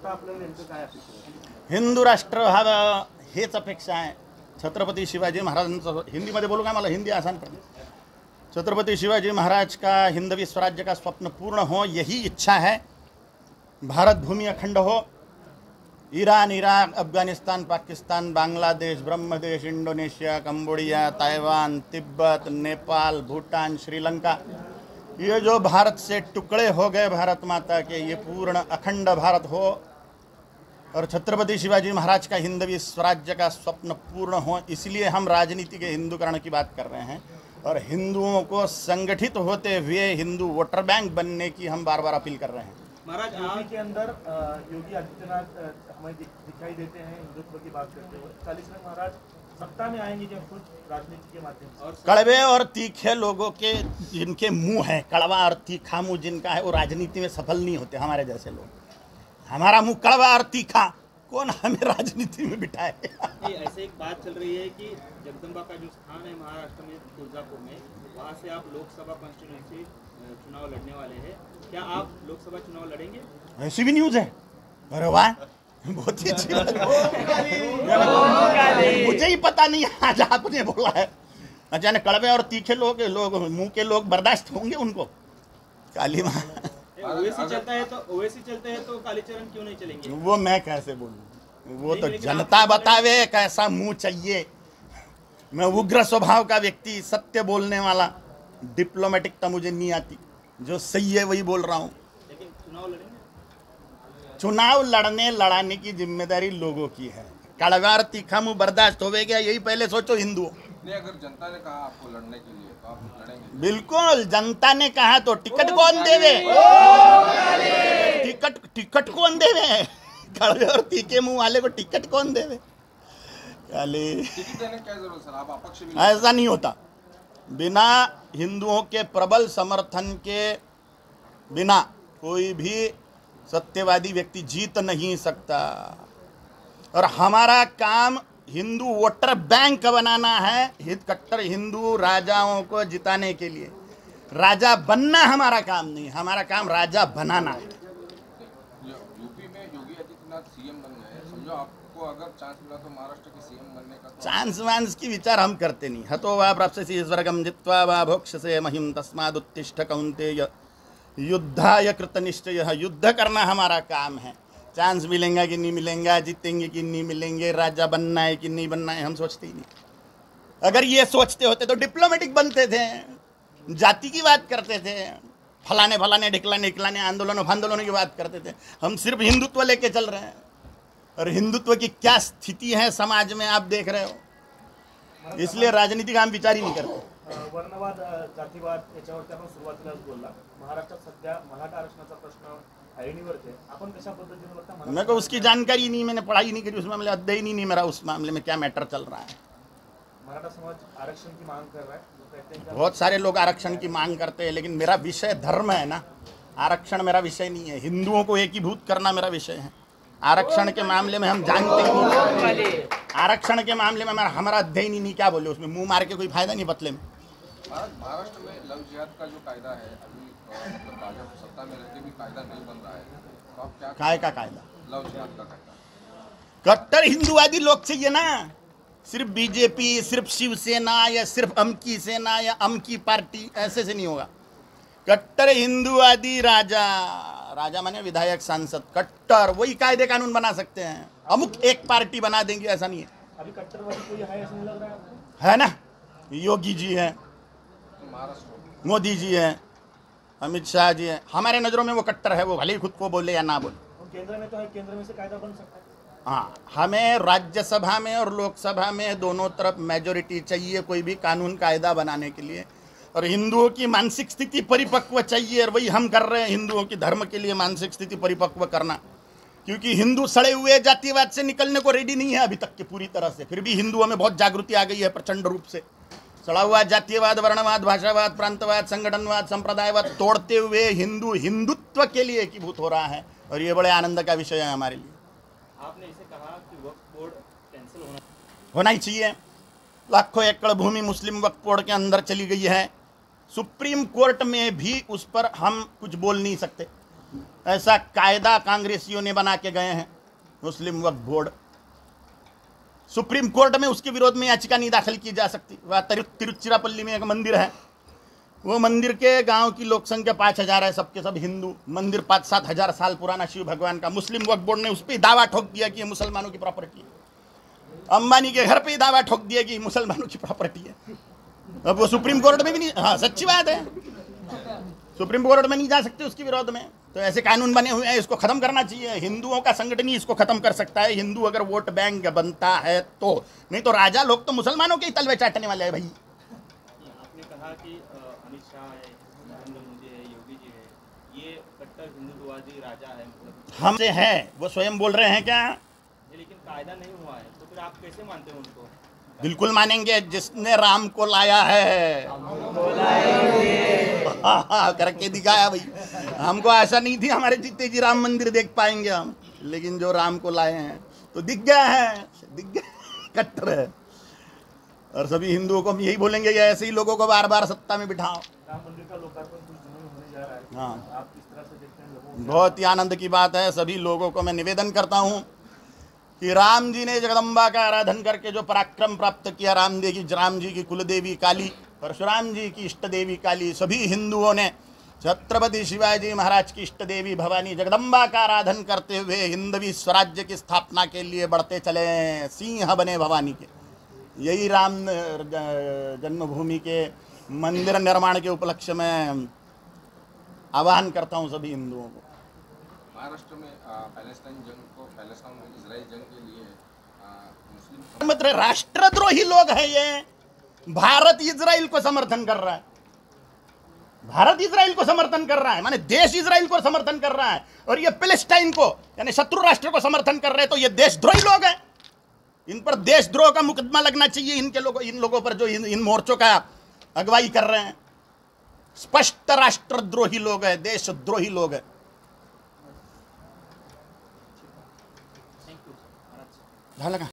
आता आपल्याला नेमकं काय अपेक्षा आहे? हिंदू राष्ट्र व्हावं हेच अपेक्षा आहे. छत्रपति शिवाजी महाराजांचं हिंदीमध्ये बोलू का, मला हिंदी आसान पड़ती. छत्रपति शिवाजी महाराज का हिंदवी स्वराज्य का स्वप्न पूर्ण हो, यही इच्छा है. भारत भूमि अखंड हो. Iran, Iraq, Afghanistan, Pakistan, Bangladesh, Brahmadesh, Indonesia, Cambodia, Taiwan, Tibet, Nepal, Bhutan, Sri Lanka, ये जो भारत से टुकड़े हो गए भारत माता के, ये पूर्ण अखंड भारत हो और छत्रपति शिवाजी महाराज का हिंदवी स्वराज्य का स्वप्न पूर्ण हो. इसलिए हम राजनीति के हिंदूकरण की बात कर रहे हैं और हिंदुओं को संगठित होते हुए हिंदू वोटर बैंक बनने की हम बार बार अपील कर रहे हैं. महाराज यूपी के अंदर योगी आदित्यनाथ हमें दिखाई देते हैं हिंदुत्व की बात करते हुए. कालीचरण महाराज सत्ता में आएंगे जब खुद राजनीति के माध्यम से. कड़वे और तीखे लोगों के जिनके मुंह है, कड़वा और तीखा मुंह जिनका है, वो राजनीति में सफल नहीं होते. हमारे जैसे लोग, हमारा मुंह कड़वा और तीखा, कौन हमें राजनीति में बिठाए. ऐसे एक बात चल रही है कि जगदम्बा का जो स्थान है महाराष्ट्र में तुळजापुर में, वहाँ से आप लोकसभा कॉन्स्टिट्यूंसी चुनाव लड़ने वाले हैं. क्या आप लोकसभा चुनाव लड़ेंगे? ऐसी भी न्यूज है. अरे वाह, बहुत ही अच्छी बात. मुझे ही पता नहीं, आज आपने बोला है. अचानक कड़वे और तीखे लोग मुंह के लोग बर्दाश्त होंगे उनको? काली माँ, ओवैसी चलते हैं तो कालीचरण क्यों नहीं चलेंगे? वो मैं कैसे बोलूँ? वो तो जनता बतावे कैसा मुंह चाहिए. मैं उग्र स्वभाव का व्यक्ति, सत्य बोलने वाला. डिप्लोमेटिकता मुझे नहीं आती. जो सही है वही बोल रहा हूँ. लेकिन चुनाव लड़ेंगे? चुनाव लड़ाने की जिम्मेदारी लोगों की है. कड़वा तीखा मुंह बर्दाश्त होगा, यही पहले सोचो हिंदुओं. नहीं, अगर जनता ने कहा आपको लड़ने के लिए तो आप लड़ेंगे? बिल्कुल, जनता ने कहा तो टिकट कौन देवे? टिकट कौन देवे? कड़वे और तीखे मुंह वाले को टिकट कौन देवे? टिकट देने क्या जरूरत सर? आप अपक्ष भी ऐसा नहीं होता. बिना हिंदुओं के प्रबल समर्थन के बिना कोई भी सत्यवादी व्यक्ति जीत नहीं सकता. और हमारा काम हिंदू वोटर बैंक बनाना है. कट्टर हिंदू राजाओं को जिताने के लिए. राजा बनना हमारा काम नहीं, हमारा काम राजा बनाना है. यूपी में योगी आदित्यनाथ सीएम बन गए, समझो आपको अगर चांस मिला तो महाराष्ट्र के सीएम बनने का? चांस वांस की विचार हम करते नहीं. हतो वा प्राप्स्यसि स्वर्गं जित्वा वा भोक्ष्यसे महिं तस्मादुत्तिष्ठ कौन्तेय युद्धाय कृतनिश्चयः. युद्ध करना हमारा काम है. चांस मिलेगा कि नहीं मिलेगा, जीतेंगे कि नहीं मिलेंगे, राजा बनना है कि नहीं बनना है, हम सोचते ही नहीं. अगर ये सोचते होते तो डिप्लोमेटिक बनते थे, जाति की बात करते थे, फलाने ढिकलाने आंदोलनों की बात करते थे. हम सिर्फ हिंदुत्व लेके चल रहे हैं और हिंदुत्व की क्या स्थिति है समाज में आप देख रहे हो. इसलिए राजनीति का हम विचार ही नहीं करते. वर्णवाद, जातीवाद याच्यावरती आपण सुरुवातीलाच बोलला. महाराष्ट्रात सध्या मराठा आरक्षणाचा प्रश्न ऐरणीवरती आहे. आपण कशा पद्धतीने बघता? मेरे को उसकी जानकारी नहीं, मैंने पढ़ाई नहीं करी उस मामले, अध्ययन ही नहीं मेरा उस मामले में क्या मैटर चल रहा है. मराठा समाज आरक्षण की मांग कर रहा है. बहुत सारे लोग आरक्षण की मांग करते हैं, लेकिन मेरा विषय धर्म है ना. आरक्षण मेरा विषय नहीं है. हिंदुओं को एकीभूत करना मेरा विषय है. आरक्षण के मामले में हम जानते नहीं. आरक्षण के मामले में हमारा अध्ययन ही नहीं. क्या बोले उसमें, मुंह मार के कोई फायदा नहीं बतले में. महाराष्ट्र में लव जिहाद का जो कायदा है अभी, मतलब भाजपा सत्ता में रहते भी कायदा नहीं बन रहा है, तो आप क्या? काय का कायदा? लव जिहाद का कायदा. कट्टर हिंदुवादी लोग चाहिए ना. सिर्फ बीजेपी, सिर्फ शिवसेना या सिर्फ अमकी सेना या अमकी पार्टी, ऐसे से नहीं होगा. कट्टर हिंदुवादी राजा माने विधायक, सांसद, कट्टर वही कायदे कानून बना सकते हैं. अमुक एक पार्टी बना देंगे ऐसा नहीं है. अभी कट्टरवादी कोई है ऐसा नहीं लग रहा है ना. योगी जी हैं, महाराष्ट्र मोदी जी हैं, अमित शाह जी हैं. हमारे नज़रों में वो कट्टर है, वो भले ही खुद को बोले या ना बोले. केंद्र में तो है, केंद्र में से कायदा बन सकता है. हाँ, हमें राज्यसभा में और लोकसभा में दोनों तरफ मेजोरिटी चाहिए कोई भी कानून कायदा बनाने के लिए. और हिंदुओं की मानसिक स्थिति परिपक्व चाहिए, और वही हम कर रहे हैं. हिंदुओं की धर्म के लिए मानसिक स्थिति परिपक्व करना, क्योंकि हिंदू सड़े हुए जातिवाद से निकलने को रेडी नहीं है अभी तक के पूरी तरह से. फिर भी हिंदुओं में बहुत जागृति आ गई है प्रचंड रूप से. सड़ा हुआ जातीयवाद, वर्णवाद, भाषावाद, प्रांतवाद, संगठनवाद, संप्रदायवाद तोड़ते हुए हिंदू हिंदुत्व के लिए एकीभूत हो रहा है, और ये बड़े आनंद का विषय है हमारे लिए. आपने इसे कहा कि वक्फ बोर्ड कैंसिल होना ही चाहिए. लाखों एकड़ भूमि मुस्लिम वक्फ बोर्ड के अंदर चली गई है. सुप्रीम कोर्ट में भी उस पर हम कुछ बोल नहीं सकते. ऐसा कायदा कांग्रेसियों ने बना के गए हैं। मुस्लिम वक्फ बोर्ड, सुप्रीम कोर्ट में उसके विरोध में याचिका नहीं दाखिल की जा सकती। वह तिरुचिरापल्ली में एक मंदिर है, वो मंदिर के गांव की लोक संख्या 5,000 है, सबके सब हिंदू। मंदिर 5-7 हजार साल पुराना शिव भगवान का। मुस्लिम वक्फ बोर्ड ने उस पर दावा ठोक दिया कि ये मुसलमानों की प्रॉपर्टी है। अंबानी के घर पे ही दावा ठोक दिया कि मुसलमानों की प्रॉपर्टी है। अब वो सुप्रीम कोर्ट में भी नहीं, हाँ सच्ची बात है, सुप्रीम कोर्ट में नहीं जा सकते उसके विरोध में। तो ऐसे कानून बने हुए हैं, इसको खत्म करना चाहिए। हिंदुओं का संगठन ही इसको खत्म कर सकता है, हिंदू अगर वोट बैंक बनता है तो। नहीं तो राजा लोग तो मुसलमानों के ही तलवे चाटने वाले हैं भाई। आपने कहा कि अमित शाह है, नरेंद्र मोदी है, योगी जी है, ये कट्टर हिंदुत्ववादी राजा है, मतलब हमसे है, वो स्वयं बोल रहे हैं क्या? लेकिन कायदा नहीं हुआ है, तो फिर आप कैसे मानते हैं उनको? बिल्कुल मानेंगे, जिसने राम को लाया है करके दिखाया भाई। हमको आशा नहीं थी हमारे जीते जी राम मंदिर देख पाएंगे हम, लेकिन जो राम को लाए हैं तो दिख गया है, दिख गया कट्टर है। और सभी हिंदुओं को हम यही बोलेंगे कि ऐसे ही लोगों को बार बार सत्ता में बिठाओ। राम मंदिर का लोकार्पण कुछ दिनों में होने जा रहा है। हाँ, आप किस तरह से देखते हैं लोगों को? बहुत ही आनंद की बात है। सभी लोगों को मैं निवेदन करता हूँ कि राम जी ने जगदम्बा का आराधन करके जो पराक्रम प्राप्त किया, राम जी की कुलदेवी काली, परशुराम जी की इष्ट देवी काली, सभी हिंदुओं ने छत्रपति शिवाजी महाराज की इष्ट देवी भवानी जगदम्बा का आराधन करते हुए हिंदवी स्वराज्य की स्थापना के लिए बढ़ते चले, सिंह बने भवानी के। यही राम जन्मभूमि के मंदिर निर्माण के उपलक्ष्य में आह्वान करता हूँ सभी हिंदुओं को। महाराष्ट्र में पैलेस्टाइन में इजराइल जंग के लिए मुस्लिम मतलब राष्ट्रद्रोही लोग हैं ये। भारत इजराइल को समर्थन कर रहा है, भारत इजराइल को समर्थन कर रहा है, माने देश इजराइल को समर्थन कर रहा है, और ये पैलेस्टाइन को यानी शत्रु राष्ट्र को समर्थन कर रहे हैं। तो ये देशद्रोही लोग हैं, इन पर देशद्रोह का मुकदमा लगना चाहिए। इन लोगों पर जो इन मोर्चों का अगुवाई कर रहे हैं, स्पष्ट राष्ट्रद्रोही लोग हैं, देशद्रोही लोग हैं। झालं का?